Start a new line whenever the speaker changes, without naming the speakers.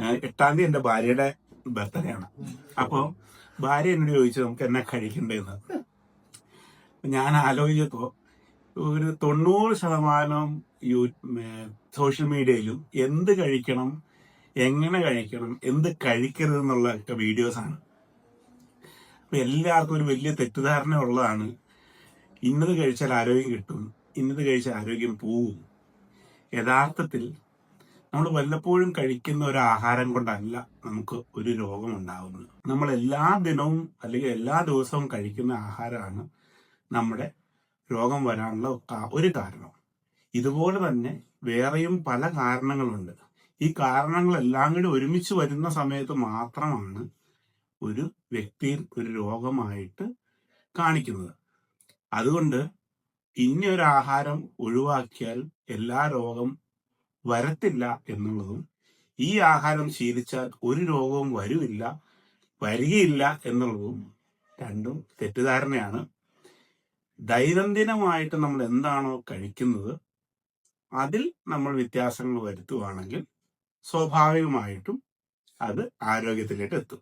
8-ാം തീയതി എൻ്റെ ഭാര്യയുടെ ബർത്ത്ഡേ ആണ്. അപ്പോൾ ഭാര്യ എന്നോട് ചോദിച്ചു നമുക്ക് എന്നാ കഴിക്കണ്ടേന്ന്. ഞാൻ ആലോചിച്ചപ്പോൾ ഒരു 90% സോഷ്യൽ മീഡിയയിലും എന്ത് കഴിക്കണം, എങ്ങനെ കഴിക്കണം, എന്ത് കഴിക്കരുത് എന്നുള്ള ഒക്കെ വീഡിയോസാണ്. അപ്പൊ എല്ലാവർക്കും ഒരു വലിയ തെറ്റിദ്ധാരണ ഉള്ളതാണ്, ഇന്നത് കഴിച്ചാൽ ആരോഗ്യം കിട്ടും, ഇന്നത് കഴിച്ചാൽ ആരോഗ്യം പോവും. യഥാർത്ഥത്തിൽ നമ്മൾ വല്ലപ്പോഴും കഴിക്കുന്ന ഒരു ആഹാരം കൊണ്ടല്ല നമുക്ക് ഒരു രോഗം ഉണ്ടാകുന്നത്. നമ്മൾ എല്ലാ ദിനവും അല്ലെങ്കിൽ എല്ലാ ദിവസവും കഴിക്കുന്ന ആഹാരമാണ് നമ്മുടെ രോഗം വരാനുള്ള ഒരു കാരണം. ഇതുപോലെ തന്നെ വേറെയും പല കാരണങ്ങളുണ്ട്. ഈ കാരണങ്ങളെല്ലാം കൂടി ഒരുമിച്ച് വരുന്ന സമയത്ത് മാത്രമാണ് ഒരു വ്യക്തിയിൽ ഒരു രോഗമായിട്ട് കാണിക്കുന്നത്. അതുകൊണ്ട് ഇനി ഒരു ആഹാരം ഒഴിവാക്കിയാൽ എല്ലാ രോഗം വരത്തില്ല എന്നുള്ളതും, ഈ ആഹാരം ശീലിച്ചാൽ ഒരു രോഗവും വരികയില്ല എന്നുള്ളതും രണ്ടും തെറ്റിദ്ധാരണയാണ്. ദൈനംദിനമായിട്ട് നമ്മൾ എന്താണോ കഴിക്കുന്നത് അതിൽ നമ്മൾ വ്യത്യാസങ്ങൾ വരുത്തുവാണെങ്കിൽ സ്വാഭാവികമായിട്ടും അത് ആരോഗ്യത്തിലേക്ക് എത്തും.